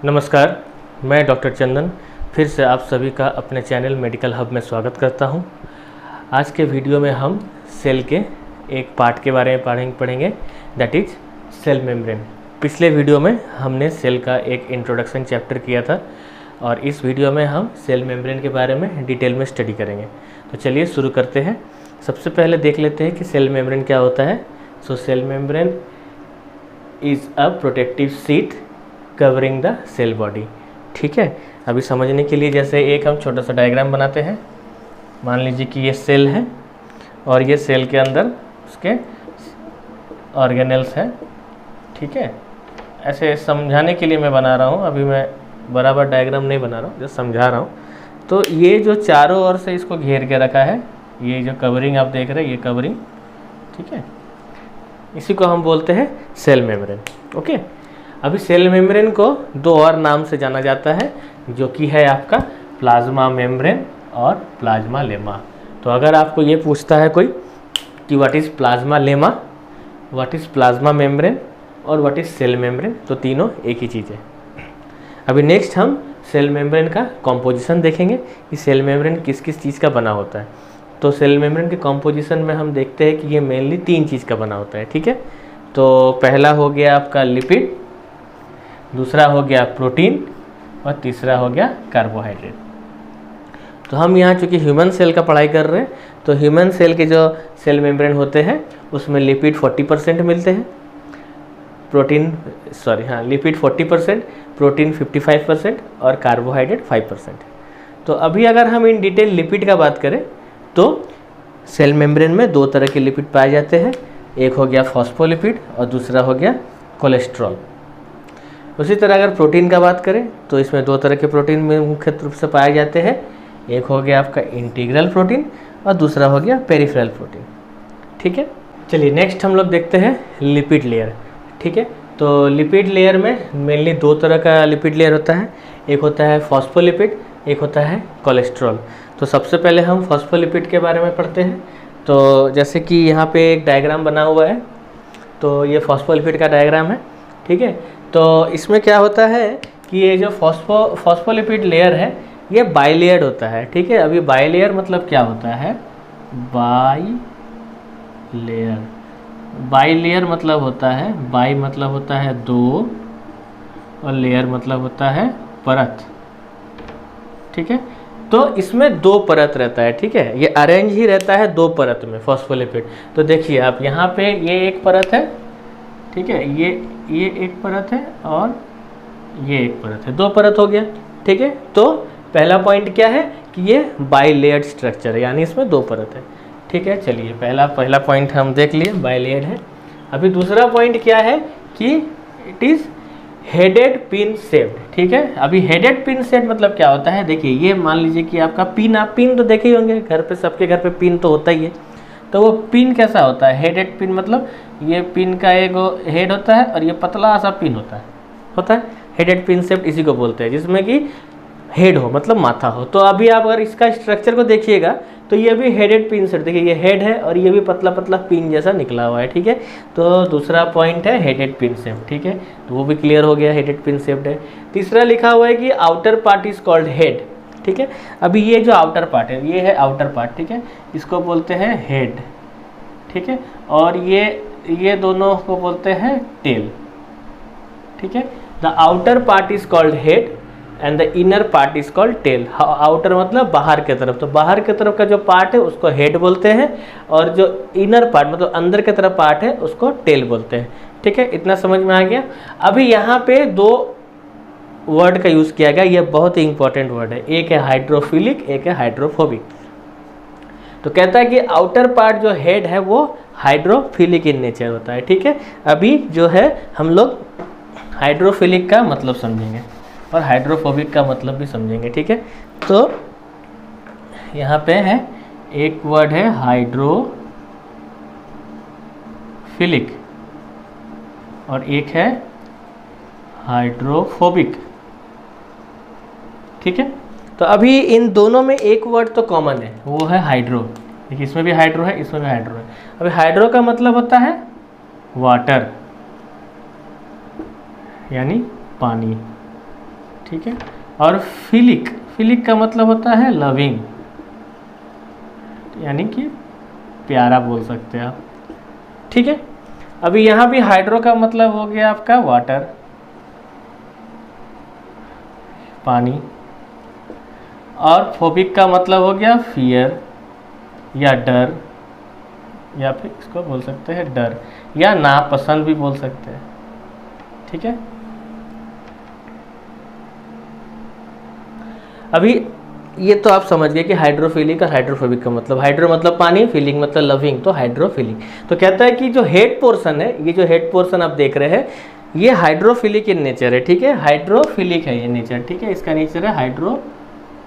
नमस्कार, मैं डॉक्टर चंदन फिर से आप सभी का अपने चैनल मेडिकल हब में स्वागत करता हूं। आज के वीडियो में हम सेल के एक पार्ट के बारे में पढ़ेंगे दैट इज सेल मेम्ब्रेन। पिछले वीडियो में हमने सेल का एक इंट्रोडक्शन चैप्टर किया था और इस वीडियो में हम सेल मेम्ब्रेन के बारे में डिटेल में स्टडी करेंगे। तो चलिए शुरू करते हैं। सबसे पहले देख लेते हैं कि सेल मेम्ब्रेन क्या होता है। So cell membrane is a protective sheet covering the cell body. ठीक है, अभी समझने के लिए जैसे एक हम छोटा सा डायग्राम बनाते हैं। मान लीजिए कि ये सेल है और ये सेल के अंदर उसके ऑर्गेनेल्स हैं। ठीक है, ऐसे समझाने के लिए मैं बना रहा हूँ, अभी मैं बराबर डायग्राम नहीं बना रहा हूँ, जस्ट समझा रहा हूँ। तो ये जो चारों ओर से इसको घेर के रखा है, ये जो कवरिंग आप देख रहे हैं, ये कवरिंग, ठीक है, इसी को हम बोलते हैं सेल मेम्ब्रेन। ओके, अभी सेल मेम्ब्रेन को दो और नाम से जाना जाता है, जो कि है आपका प्लाज्मा मेम्ब्रेन और प्लाज्मा लेमा। तो अगर आपको ये पूछता है कोई कि what is plasma lemma, what is plasma membrane और व्हाट इज़ सेल मेम्ब्रेन, तो तीनों एक ही चीज़ है। अभी नेक्स्ट हम सेल मेम्ब्रेन का कॉम्पोजिशन देखेंगे कि सेल मेम्ब्रेन किस किस चीज़ का बना होता है। तो सेल मेम्ब्रेन के कॉम्पोजिशन में हम देखते हैं कि ये मेनली तीन चीज़ का बना होता है। ठीक है, तो पहला हो गया आपका लिपिड, दूसरा हो गया प्रोटीन और तीसरा हो गया कार्बोहाइड्रेट। तो हम यहाँ चूँकि ह्यूमन सेल का पढ़ाई कर रहे हैं, तो ह्यूमन सेल के जो सेल मेम्ब्रेन होते हैं उसमें लिपिड 40% मिलते हैं, लिपिड 40%, प्रोटीन 55% और कार्बोहाइड्रेट 5%। तो अभी अगर हम इन डिटेल लिपिड का बात करें तो सेल मेम्ब्रेन में दो तरह के लिपिड पाए जाते हैं। एक हो गया फॉस्फोलिपिड और दूसरा हो गया कोलेस्ट्रॉल। उसी तरह अगर प्रोटीन का बात करें तो इसमें दो तरह के प्रोटीन में मुख्य रूप से पाए जाते हैं। एक हो गया आपका इंटीग्रल प्रोटीन और दूसरा हो गया पेरिफेरल प्रोटीन। ठीक है, चलिए नेक्स्ट हम लोग देखते हैं लिपिड लेयर। ठीक है, तो लिपिड लेयर में मेनली दो तरह का लिपिड लेयर होता है। एक होता है फॉस्फोलिपिड, एक होता है कोलेस्ट्रॉल। तो सबसे पहले हम फॉस्फोलिपिड के बारे में पढ़ते हैं। तो जैसे कि यहाँ पे एक डायग्राम बना हुआ है, तो ये फॉस्फोलिपिड का डायग्राम है। ठीक है, तो इसमें क्या होता है कि ये जो फॉस्फोलिपिड लेयर है ये बाइलेयर्ड होता है। ठीक है, अभी बाइलेयर मतलब क्या होता है, बाइलेयर मतलब होता है, बाई मतलब होता है दो और लेयर मतलब होता है परत। ठीक है, तो इसमें दो परत रहता है। ठीक है, ये अरेंज ही रहता है दो परत में फॉस्फोलिपिड। तो देखिए आप यहाँ पे ये एक परत है, ठीक है, ये एक परत है और ये एक परत है, दो परत हो गया। ठीक है, तो पहला पॉइंट क्या है कि ये बाइलेयर्ड स्ट्रक्चर है, यानी इसमें दो परत है। ठीक है, चलिए पहला पॉइंट हम देख लिए, बाइलेयर्ड है। अभी दूसरा पॉइंट क्या है कि it is headed pin shaped. ठीक है, अभी हेडेड पिन शेप्ड मतलब क्या होता है, देखिए ये मान लीजिए कि आपका पिन, आप पिन तो देखे ही होंगे घर पे, सबके घर पे पिन तो होता ही है। तो वो पिन कैसा होता है, हेडेड पिन मतलब ये पिन का एक हेड होता है और ये पतला सा पिन होता है हेडेड पिन शेप्ड, इसी को बोलते हैं, जिसमें कि हेड हो मतलब माथा हो। तो अभी आप अगर इसका स्ट्रक्चर को देखिएगा तो ये भी हेडेड पिन शेप्ड, देखिए ये हेड है और ये भी पतला पतला पिन जैसा निकला हुआ है। ठीक है, तो दूसरा पॉइंट है हेडेड पिन शेप्ड। ठीक है, तो वो भी क्लियर हो गया, हेडेड पिन शेप्ड है। तीसरा लिखा हुआ है कि outer part is called head. ठीक है, अभी ये जो आउटर पार्ट है ये है आउटर पार्ट। ठीक है, इसको बोलते हैं हेड। ठीक है, और ये दोनों को बोलते हैं टेल। ठीक है, the outer part is called head and the inner part is called tail. Outer मतलब बाहर की तरफ, तो बाहर की तरफ का जो पार्ट है उसको हेड बोलते हैं और जो इनर पार्ट मतलब अंदर की तरफ पार्ट है उसको टेल बोलते हैं। ठीक है, इतना समझ में आ गया। अभी यहाँ पे दो वर्ड का यूज़ किया गया, ये बहुत ही इंपॉर्टेंट वर्ड है, एक है हाइड्रोफिलिक, एक है हाइड्रोफोबिक। तो कहता है कि आउटर पार्ट जो हेड है वो हाइड्रोफिलिक इन नेचर होता है। ठीक है, अभी जो है हम लोग हाइड्रोफिलिक का मतलब समझेंगे और हाइड्रोफोबिक का मतलब भी समझेंगे। ठीक है, तो यहाँ पे है एक वर्ड है हाइड्रोफिलिक और एक है हाइड्रोफोबिक। ठीक है, तो अभी इन दोनों में एक वर्ड तो कॉमन है, वो है हाइड्रो। देखिए इसमें भी हाइड्रो है, इसमें भी हाइड्रो है। अभी हाइड्रो का मतलब होता है वाटर, यानी पानी। ठीक है। और फिलिक, फिलिक का मतलब होता है लविंग, यानी कि प्यारा बोल सकते हैं आप, ठीक है। अभी यहाँ भी हाइड्रो का मतलब हो गया आपका वाटर, पानी, और फोबिक का मतलब हो गया फियर या डर, या फिर इसको बोल सकते हैं डर या नापसंद भी बोल सकते हैं, ठीक है। अभी ये तो आप समझ गए कि हाइड्रोफिलिक और हाइड्रोफोबिक का मतलब, हाइड्रो मतलब पानी, फीलिंग मतलब लविंग, तो हाइड्रोफिलिक। तो कहता है कि जो हेड पोर्शन है, ये जो हेड पोर्शन आप देख रहे हैं, ये हाइड्रोफिलिक इन नेचर है, ठीक है। हाइड्रोफिलिक है ये नेचर, ठीक है, इसका नेचर है हाइड्रोफिलिक।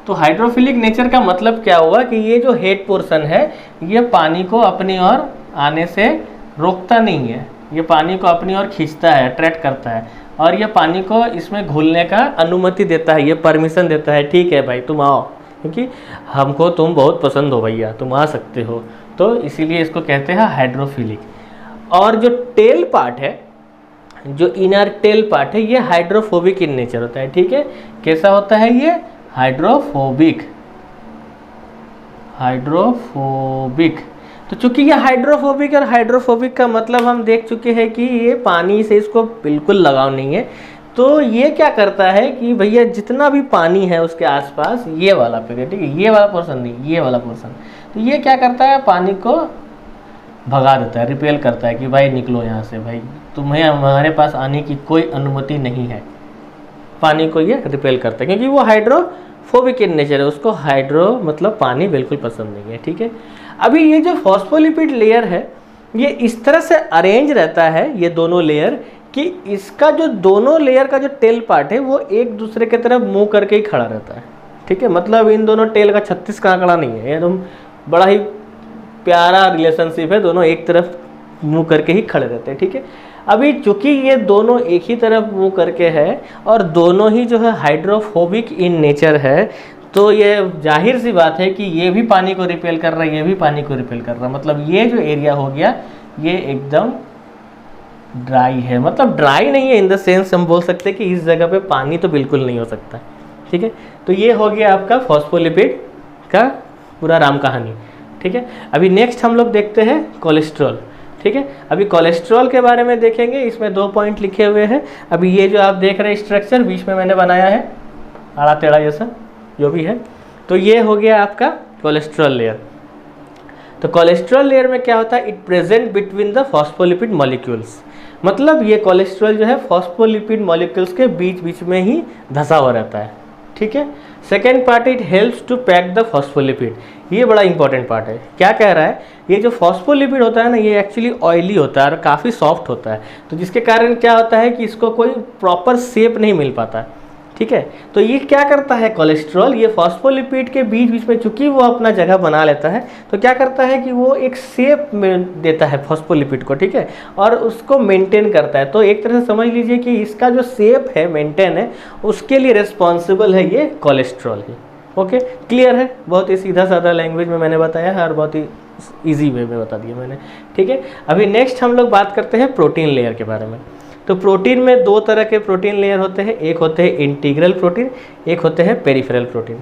तो हाइड्रोफिलिक नेचर का मतलब क्या हुआ कि ये जो हेड पोर्शन है, ये पानी को अपनी ओर आने से रोकता नहीं है, ये पानी को अपनी ओर खींचता है, अट्रैक्ट करता है, और ये पानी को इसमें घुलने का अनुमति देता है, ये परमिशन देता है, ठीक है भाई तुम आओ, क्योंकि हमको तुम बहुत पसंद हो भैया, तुम आ सकते हो। तो इसीलिए इसको कहते हैं हाइड्रोफिलिक। और जो टेल पार्ट है, जो इनर टेल पार्ट है, ये हाइड्रोफोबिक इन नेचर होता है, ठीक है। कैसा होता है ये? Hydrophobic, hydrophobic. तो चूंकि ये हाइड्रोफोबिक और हाइड्रोफोबिक का मतलब हम देख चुके हैं कि ये पानी से इसको बिल्कुल लगाव नहीं है, तो ये क्या करता है कि भैया जितना भी पानी है उसके आसपास, ये वाला पीरियड, ठीक है, ये वाला पोर्शन नहीं, ये वाला पोर्शन, तो ये क्या करता है, पानी को भगा देता है, रिपेल करता है कि भाई निकलो यहाँ से, भाई तुम्हें हमारे पास आने की कोई अनुमति नहीं है। पानी को ये रिपेल करता है क्योंकि वो हाइड्रोफोबिक इन नेचर है, उसको हाइड्रो मतलब पानी बिल्कुल पसंद नहीं है, ठीक है। अभी ये जो फॉस्फोलिपिड लेयर है, ये इस तरह से अरेंज रहता है, ये दोनों लेयर, कि इसका जो दोनों लेयर का जो टेल पार्ट है वो एक दूसरे की तरफ मुंह करके ही खड़ा रहता है, ठीक है। मतलब इन दोनों टेल का 36 का आंकड़ा नहीं है, एकदम बड़ा ही प्यारा रिलेशनशिप है, दोनों एक तरफ मुंह करके ही खड़े रहते हैं, ठीक है। अभी चूंकि ये दोनों एक ही तरफ मुंह करके है और दोनों ही जो है हाइड्रोफोबिक इन नेचर है, तो ये जाहिर सी बात है कि ये भी पानी को रिपेल कर रहा है, ये भी पानी को रिपेल कर रहा है, मतलब ये जो एरिया हो गया ये एकदम ड्राई है। मतलब ड्राई नहीं है इन द सेंस हम बोल सकते हैं कि इस जगह पे पानी तो बिल्कुल नहीं हो सकता, ठीक है। तो ये हो गया आपका फॉस्फोलिपिड का पूरा राम कहानी, ठीक है। अभी नेक्स्ट हम लोग देखते हैं कोलेस्ट्रॉल, ठीक है। अभी कोलेस्ट्रॉल के बारे में देखेंगे, इसमें 2 पॉइंट लिखे हुए हैं। अभी ये जो आप देख रहे हैं स्ट्रक्चर बीच में मैंने बनाया है आड़ा टेढ़ा जैसा जो भी है, तो ये हो गया आपका कोलेस्ट्रॉल लेयर। तो कोलेस्ट्रॉल लेयर में क्या होता है, it present between the phospholipid molecules, मतलब ये कोलेस्ट्रॉल जो है फॉस्फोलिपिड मॉलिक्यूल्स के बीच बीच में ही धंसा हुआ रहता है, ठीक है। Second part, it helps to pack the phospholipid, ये बड़ा इंपॉर्टेंट पार्ट है। क्या कह रहा है, ये जो फॉस्फोलिपिड होता है ना, ये एक्चुअली ऑयली होता है और काफ़ी सॉफ्ट होता है, तो जिसके कारण क्या होता है कि इसको कोई प्रॉपर शेप नहीं मिल पाता, ठीक है। तो ये क्या करता है कोलेस्ट्रॉल, ये फॉस्फोलिपिड के बीच बीच में चूंकि वो अपना जगह बना लेता है, तो क्या करता है कि वो एक शेप में देता है फॉस्फोलिपिड को, ठीक है, और उसको मेंटेन करता है। तो एक तरह से समझ लीजिए कि इसका जो शेप है, मेंटेन है, उसके लिए रिस्पॉन्सिबल है ये कोलेस्ट्रॉल ही। ओके, क्लियर है? बहुत ही सीधा साधा लैंग्वेज में मैंने बताया है और बहुत ही ईजी वे में बता दिया मैंने, ठीक है। अभी नेक्स्ट हम लोग बात करते हैं प्रोटीन लेयर के बारे में। तो प्रोटीन में 2 तरह के प्रोटीन लेयर होते हैं, एक होते हैं इंटीग्रल प्रोटीन, एक होते हैं पेरिफेरल प्रोटीन।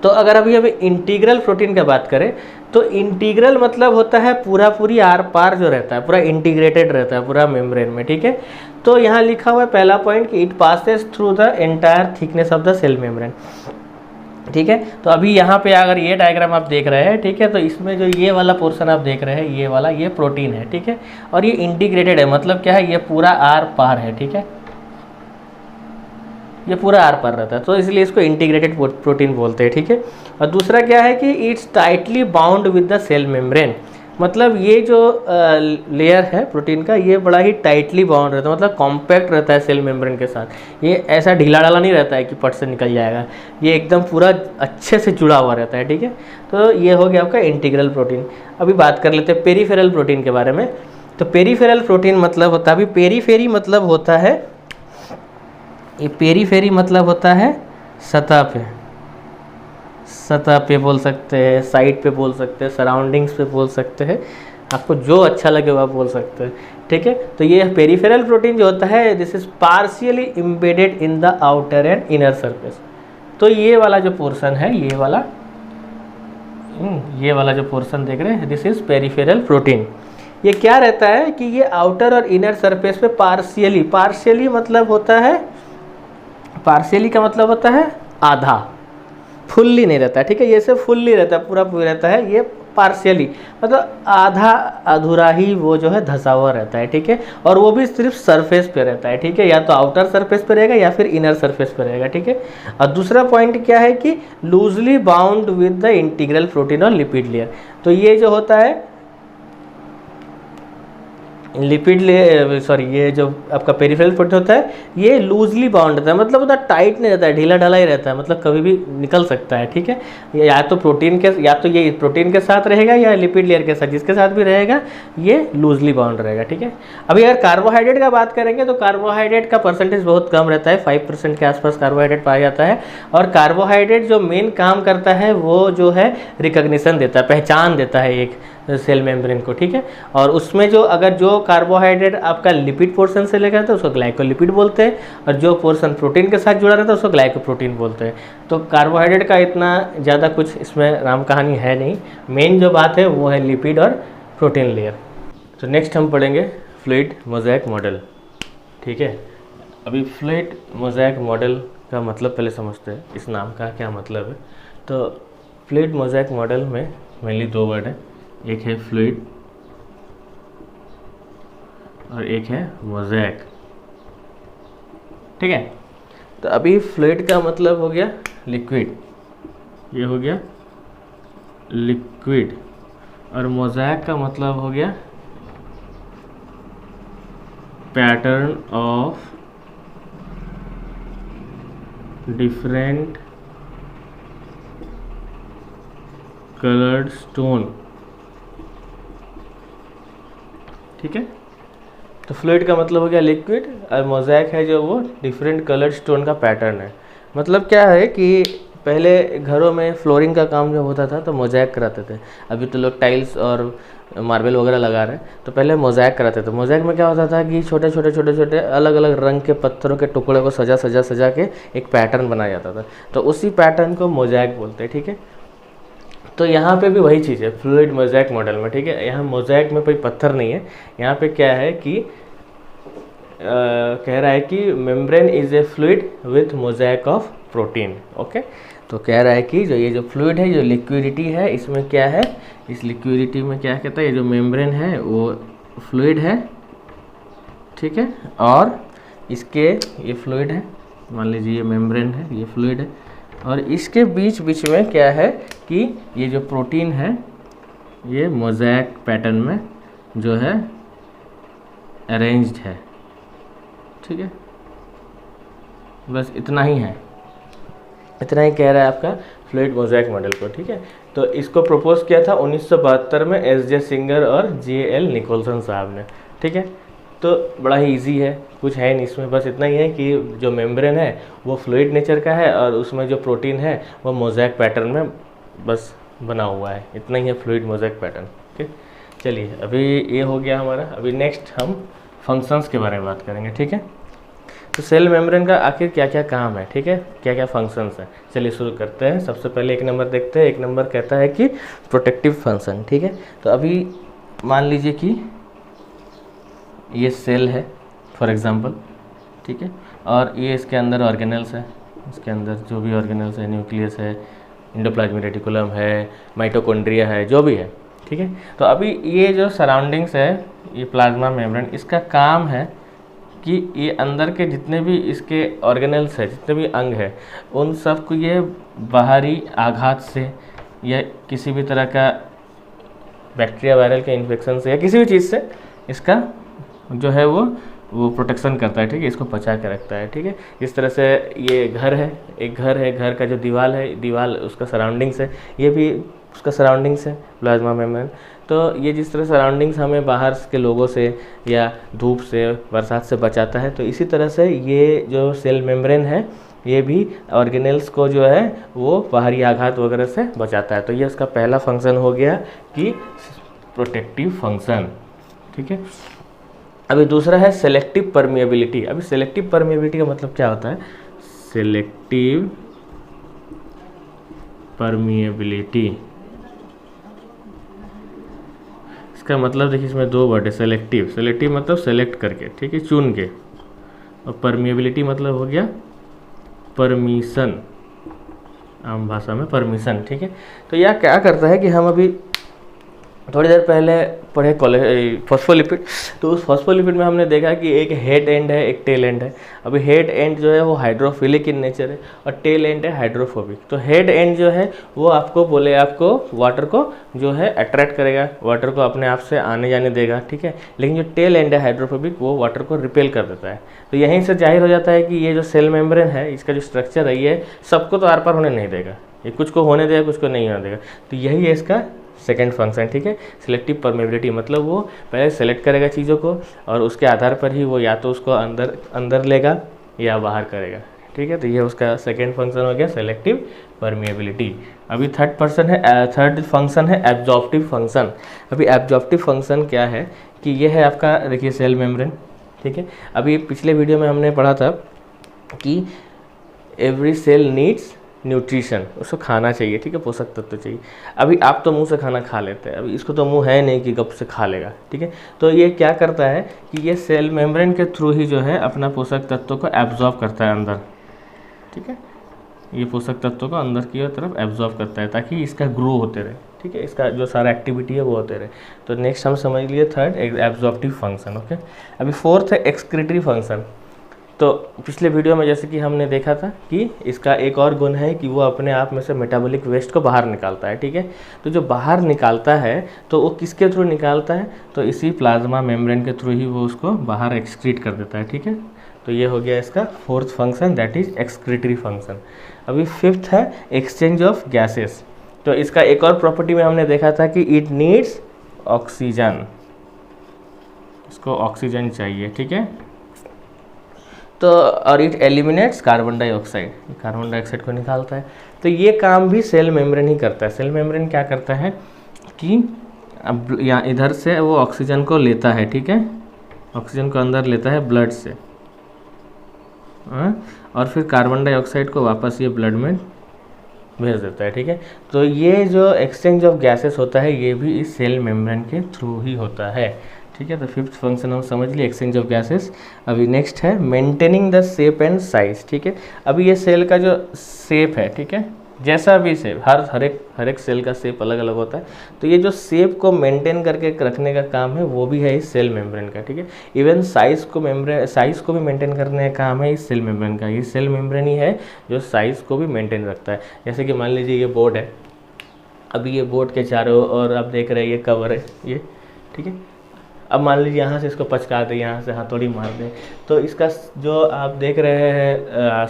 तो अगर अभी इंटीग्रल प्रोटीन की बात करें, तो इंटीग्रल मतलब होता है पूरा पूरी आर पार जो रहता है, पूरा इंटीग्रेटेड रहता है पूरा मेम्ब्रेन में, ठीक है। तो यहाँ लिखा हुआ है पहला पॉइंट कि it passes through the entire thickness of the cell membrane, ठीक है। तो अभी यहाँ पे अगर ये डायग्राम आप देख रहे हैं, ठीक है, तो इसमें जो ये वाला पोर्शन आप देख रहे हैं, ये वाला, ये प्रोटीन है, ठीक है, और ये इंटीग्रेटेड है, मतलब क्या है, ये पूरा आर पार है, ठीक है, ये पूरा आर पार रहता है, तो इसलिए इसको इंटीग्रेटेड प्रोटीन बोलते हैं, ठीक है। और दूसरा क्या है कि it's tightly bound with the cell membrane, मतलब ये जो लेयर है प्रोटीन का, ये बड़ा ही टाइटली बाउंड रहता है, मतलब कॉम्पैक्ट रहता है सेल मेम्ब्रेन के साथ, ये ऐसा ढीला ढाला नहीं रहता है कि पट से निकल जाएगा, ये एकदम पूरा अच्छे से जुड़ा हुआ रहता है, ठीक है। तो ये हो गया आपका इंटीग्रल प्रोटीन। अभी बात कर लेते हैं पेरीफेरल प्रोटीन के बारे में। तो पेरीफेरल प्रोटीन मतलब होता है, अभी पेरीफेरी मतलब होता है, ये पेरीफेरी मतलब होता है सतह पे, सतह पे बोल सकते हैं, साइड पे बोल सकते हैं, सराउंडिंग्स पे बोल सकते हैं, आपको जो अच्छा लगे वो आप बोल सकते हैं। ठीक है। तो ये पेरिफेरल प्रोटीन जो होता है this is partially embedded in the outer and inner surface. तो ये वाला जो पोर्शन है, ये वाला जो पोर्शन देख रहे हैं, दिस इज पेरिफेरल प्रोटीन। ये क्या रहता है कि ये आउटर और इनर सरफेस पे पार्शियली मतलब होता है, पार्शियली का मतलब होता है आधा, फुल्ली नहीं रहता है, ठीक है। ये से फुल्ली रहता है, पूरा रहता है, ये पार्शियली मतलब आधा अधूरा ही वो जो है धसा हुआ रहता है, ठीक है। और वो भी सिर्फ सरफेस पे रहता है, ठीक है, या तो आउटर सरफेस पे रहेगा या फिर इनर सरफेस पे रहेगा, ठीक है। और दूसरा पॉइंट क्या है कि loosely bound with the integral protein और लिपिड लेयर। तो ये जो होता है लिपिड ले सॉरी ये जो आपका पेरिफेरल प्रोटीन होता है ये लूजली बाउंड रहता है, मतलब उतना टाइट नहीं रहता है, ढीला ढाला ही रहता है, मतलब कभी भी निकल सकता है, ठीक है। या तो ये प्रोटीन के साथ रहेगा या लिपिड लेयर के साथ, जिसके साथ भी रहेगा ये लूजली बाउंड रहेगा, ठीक है। अभी अगर कार्बोहाइड्रेट का बात करेंगे तो कार्बोहाइड्रेट का परसेंटेज बहुत कम रहता है, 5% के आसपास कार्बोहाइड्रेट पाया जाता है। और कार्बोहाइड्रेट जो मेन काम करता है वो जो है रिकग्निशन देता है, पहचान देता है एक सेल मेम्ब्रेन को, ठीक है। और उसमें जो अगर जो कार्बोहाइड्रेट आपका लिपिड पोर्शन से लेकर आता है उसको ग्लाइकोलिपिड बोलते हैं, और जो पोर्शन प्रोटीन के साथ जुड़ा रहता है उसको ग्लाइकोप्रोटीन बोलते हैं। तो कार्बोहाइड्रेट का इतना ज़्यादा कुछ इसमें राम कहानी है नहीं, मेन जो बात है वो है लिपिड और प्रोटीन लेयर। तो नेक्स्ट हम पढ़ेंगे फ्लूइड मोज़ेक मॉडल, ठीक है। अभी फ्लूइड मोज़ेक मॉडल का मतलब पहले समझते हैं, इस नाम का क्या मतलब है। तो फ्लूइड मोज़ेक मॉडल में मेनली दो वर्ड है, एक है फ्लूइड और एक है मोज़ेक, ठीक है। तो अभी फ्लूइड का मतलब हो गया लिक्विड, ये हो गया लिक्विड, और मोज़ेक का मतलब हो गया pattern of different coloured stone, ठीक है। तो फ्लूइड का मतलब हो गया लिक्विड, और मोज़ेक है जो वो डिफरेंट कलर्ड स्टोन का पैटर्न है। मतलब क्या है कि पहले घरों में फ्लोरिंग का काम जब होता था तो मोज़ेक कराते थे, अभी तो लोग टाइल्स और मार्बल वगैरह लगा रहे हैं, तो पहले मोज़ेक कराते थे। मोज़ेक में क्या होता था कि छोटे छोटे अलग अलग रंग के पत्थरों के टुकड़े को सजा के एक पैटर्न बनाया जाता था, तो उसी पैटर्न को मोज़ेक बोलते हैं, ठीक है। तो यहाँ पे भी वही चीज़ है फ्लूइड मोज़ेक मॉडल में, ठीक है। यहाँ मोज़ेक में कोई पत्थर नहीं है, यहाँ पे क्या है कि कह रहा है कि membrane is a fluid with mosaic of protein, okay. तो कह रहा है कि जो ये जो फ्लूइड है, जो लिक्विडिटी है, इसमें क्या है, इस लिक्विडिटी में क्या कहता है, ये जो मेम्ब्रेन है वो फ्लूइड है, ठीक है। और इसके ये फ्लूइड है, मान लीजिए ये मेम्ब्रेन है, ये फ्लूइड है, और इसके बीच में क्या है कि ये जो प्रोटीन है ये मोज़ेक पैटर्न में जो है अरेंज्ड है, ठीक है। बस इतना ही है, इतना ही कह रहा है आपका फ्लूइड मोज़ेक मॉडल को, ठीक है। तो इसको प्रपोज किया था 1972 में एस.जे. सिंगर और जे.एल. निकोलसन साहब ने, ठीक है। तो बड़ा ही इजी है, कुछ है नहीं इसमें, बस इतना ही है कि जो मेम्ब्रेन है वो फ्लूइड नेचर का है और उसमें जो प्रोटीन है वो मोज़ेक पैटर्न में बस बना हुआ है, इतना ही है फ्लूइड मोज़ेक पैटर्न, ठीक। चलिए अभी ये हो गया हमारा, अभी नेक्स्ट हम फंक्शंस के बारे में बात करेंगे, ठीक है। तो सेल मेम्ब्रेन का आखिर क्या क्या काम है, ठीक है, क्या क्या फंक्शंस हैं। चलिए शुरू करते हैं। सबसे पहले एक नंबर देखते हैं। एक नंबर कहता है कि प्रोटेक्टिव फंक्शन, ठीक है। तो अभी मान लीजिए कि ये सेल है फॉर एग्जांपल, ठीक है, और ये इसके अंदर ऑर्गेनेल्स है, इसके अंदर जो भी ऑर्गेनेल्स है, न्यूक्लियस है, एंडोप्लाज्मिक रेटिकुलम है, माइटोकॉन्ड्रिया है, जो भी है, ठीक है। तो अभी ये जो सराउंडिंग्स है, ये प्लाज्मा मेम्ब्रेन, इसका काम है कि ये अंदर के जितने भी इसके ऑर्गेनेल्स है, जितने भी अंग है, उन सब को ये बाहरी आघात से या किसी भी तरह का बैक्टीरिया वायरल के इन्फेक्शन से या किसी भी चीज़ से इसका जो है वो प्रोटेक्शन करता है, ठीक है, इसको बचा के रखता है, ठीक है। इस तरह से ये घर है, एक घर है, घर का जो दीवार है, दीवार उसका सराउंडिंग्स है, ये भी उसका सराउंडिंग्स है प्लाज्मा मेम्ब्रेन। तो ये जिस तरह सराउंडिंग्स हमें बाहर के लोगों से या धूप से, बरसात से बचाता है, तो इसी तरह से ये जो सेल मेम्ब्रेन है ये भी ऑर्गेनेल्स को जो है वो बाहरी आघात वगैरह से बचाता है। तो ये उसका पहला फंक्शन हो गया कि प्रोटेक्टिव फंक्शन, ठीक है। अभी दूसरा है सेलेक्टिव परमिएबिलिटी। अभी सेलेक्टिव परमिएबिलिटी का मतलब क्या होता है? सेलेक्टिव परमिएबिलिटी, इसका मतलब देखिए इसमें दो वर्ड है, सेलेक्टिव। सेलेक्टिव मतलब सेलेक्ट करके, ठीक है, चुन के, और परमिएबिलिटी मतलब हो गया परमिशन, आम भाषा में परमिशन, ठीक है। तो यह क्या करता है कि हम अभी थोड़ी देर पहले पढ़े फॉस्फोलिपिड, तो उस फॉस्फोलिपिड में हमने देखा कि एक हेड एंड है, एक टेल एंड है। अभी हेड एंड जो है वो हाइड्रोफिलिक इन नेचर है और टेल एंड है हाइड्रोफोबिक। तो हेड एंड जो है वो आपको वाटर को जो है अट्रैक्ट करेगा, वाटर को अपने आप से आने जाने देगा, ठीक है। लेकिन जो टेल एंड है हाइड्रोफोबिक वो वाटर को रिपेल कर देता है। तो यहीं से जाहिर हो जाता है कि ये जो सेल मेम्ब्रेन है, इसका जो स्ट्रक्चर है, ये सबको तो आर पार होने नहीं देगा, ये कुछ को होने देगा, कुछ को नहीं होने देगा। तो यही है इसका सेकेंड फंक्शन, ठीक है। सिलेक्टिव परमेबिलिटी मतलब वो पहले सेलेक्ट करेगा चीज़ों को और उसके आधार पर ही वो या तो उसको अंदर लेगा या बाहर करेगा, ठीक है। तो ये उसका सेकेंड फंक्शन हो गया, सेलेक्टिव परमेबिलिटी। अभी थर्ड फंक्शन है एब्जॉर्प्टिव फंक्शन। अभी एब्जॉर्प्टिव फंक्शन क्या है कि ये है आपका, देखिए, सेल मेम्ब्रेन, ठीक है। अभी पिछले वीडियो में हमने पढ़ा था कि एवरी सेल नीड्स न्यूट्रिशन, उसको खाना चाहिए, ठीक है, पोषक तत्व चाहिए। अभी आप तो मुंह से खाना खा लेते हैं, अभी इसको तो मुंह है नहीं कि गप से खा लेगा, ठीक है। तो ये क्या करता है कि ये सेल मेम्ब्रेन के थ्रू ही जो है अपना पोषक तत्वों को एब्जॉर्ब करता है अंदर, ठीक है। ये पोषक तत्वों को अंदर की तरफ एब्जॉर्ब करता है ताकि इसका ग्रो होते रहे, ठीक है, इसका जो सारा एक्टिविटी है वो होते रहे। तो नेक्स्ट हम समझ लिए थर्ड एब्जॉर्प्टिव फंक्शन, ओके। अभी फोर्थ है एक्सक्रीटरी फंक्शन। तो पिछले वीडियो में जैसे कि हमने देखा था कि इसका एक और गुण है कि वो अपने आप में से मेटाबॉलिक वेस्ट को बाहर निकालता है, ठीक है। तो जो बाहर निकालता है तो वो किसके थ्रू निकालता है? तो इसी प्लाज्मा मेम्ब्रेन के थ्रू ही वो उसको बाहर एक्सक्रीट कर देता है, ठीक है। तो ये हो गया इसका fourth function, that is excretory function. अभी फिफ्थ है एक्सचेंज ऑफ गैसेस। तो इसका एक और प्रॉपर्टी में हमने देखा था कि इट नीड्स ऑक्सीजन, इसको ऑक्सीजन चाहिए, ठीक है। तो और it eliminates carbon dioxide, carbon dioxide को निकालता है। तो ये काम भी सेल मेम्ब्रेन ही करता है। सेल मेम्ब्रेन क्या करता है कि अब यहाँ इधर से वो ऑक्सीजन को लेता है, ठीक है, ऑक्सीजन को अंदर लेता है ब्लड से, और फिर कार्बन डाइऑक्साइड को वापस ये ब्लड में भेज देता है, ठीक है। तो ये जो एक्सचेंज ऑफ गैसेस होता है ये भी इस सेल मेम्ब्रेन के थ्रू ही होता है, ठीक है। तो फिफ्थ फंक्शन हम समझ लिए, एक्सचेंज ऑफ गैसेस। अभी नेक्स्ट है maintaining the shape and size, ठीक है। अभी ये सेल का जो शेप है, ठीक है, जैसा भी शेप, हर एक सेल का शेप अलग अलग होता है। तो ये जो शेप को मेंटेन करके रखने का काम है वो भी है इस सेल मेम्ब्रेन का, ठीक है। इवन साइज को भी मेंटेन करने का काम है इस सेल मेम्ब्रेन का। ये सेल मेम्ब्रेन ही है जो साइज को भी मेंटेन रखता है। जैसे कि मान लीजिए ये बोर्ड है, अभी ये बोर्ड के चारों और आप देख रहे हैं ये कवर है ये, ठीक है। अब मान लीजिए यहाँ से इसको पचका दें, यहाँ से हथौड़ी मार दें, तो इसका जो आप देख रहे हैं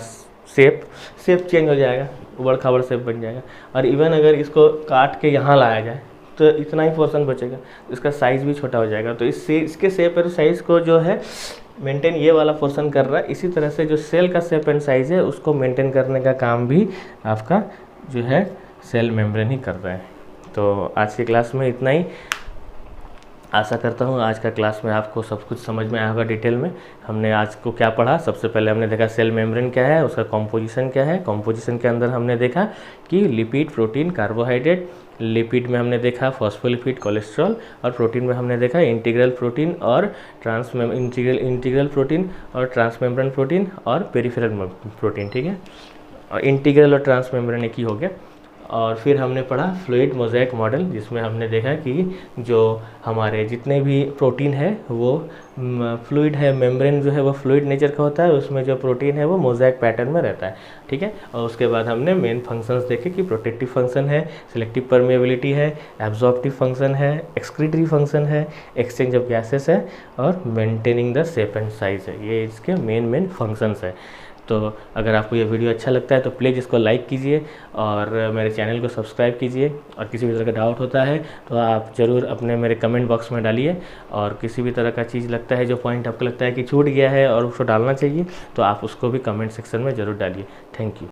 शेप चेंज हो जाएगा, उबड़ खाबड़ शेप बन जाएगा। और इवन अगर इसको काट के यहाँ लाया जाए तो इतना ही पोर्शन बचेगा, इसका साइज़ भी छोटा हो जाएगा। तो इसके शेप और साइज़ को जो है मेंटेन ये वाला पोर्शन कर रहा है। इसी तरह से जो सेल का शेप एंड साइज़ है उसको मेंटेन करने का काम भी आपका जो है सेल मेम्ब्रेन ही कर रहा है। तो आज की क्लास में इतना ही। आशा करता हूँ आज का क्लास में आपको सब कुछ समझ में आया होगा डिटेल में। हमने आज को क्या पढ़ा, सबसे पहले हमने देखा सेल मेम्ब्रेन क्या है, उसका कॉम्पोजिशन क्या है। कॉम्पोजिशन के अंदर हमने देखा कि लिपिड, प्रोटीन, कार्बोहाइड्रेट। लिपिड में हमने देखा फॉस्फोलिपिड, कोलेस्ट्रॉल, और प्रोटीन में हमने देखा इंटीग्रल प्रोटीन और इंटीग्रल प्रोटीन और ट्रांसमेम्ब्रेन प्रोटीन और पेरिफेरल प्रोटीन, ठीक है। और इंटीग्रल और ट्रांसमेम्ब्रेन एक ही हो गया। और फिर हमने पढ़ा फ्लूइड मोज़ेक मॉडल, जिसमें हमने देखा कि जो हमारे जितने भी प्रोटीन है वो फ्लूइड है, मेम्ब्रेन जो है वो फ्लूइड नेचर का होता है, उसमें जो प्रोटीन है वो मोज़ेक पैटर्न में रहता है, ठीक है। और उसके बाद हमने मेन फंक्शंस देखे कि प्रोटेक्टिव फंक्शन है, सिलेक्टिव परमेबिलिटी है, एब्जॉर्प्टिव फंक्शन है, एक्सक्रीटरी फंक्शन है, एक्सचेंज ऑफ गैसेस है, और maintaining the shape and size है। ये इसके मेन फंक्शंस है। तो अगर आपको ये वीडियो अच्छा लगता है तो प्लीज़ इसको लाइक कीजिए और मेरे चैनल को सब्सक्राइब कीजिए। और किसी भी तरह का डाउट होता है तो आप ज़रूर अपने मेरे कमेंट बॉक्स में डालिए। और किसी भी तरह का चीज़ लगता है, जो पॉइंट आपको लगता है कि छूट गया है और उसको डालना चाहिए, तो आप उसको भी कमेंट सेक्शन में ज़रूर डालिए। Thank you.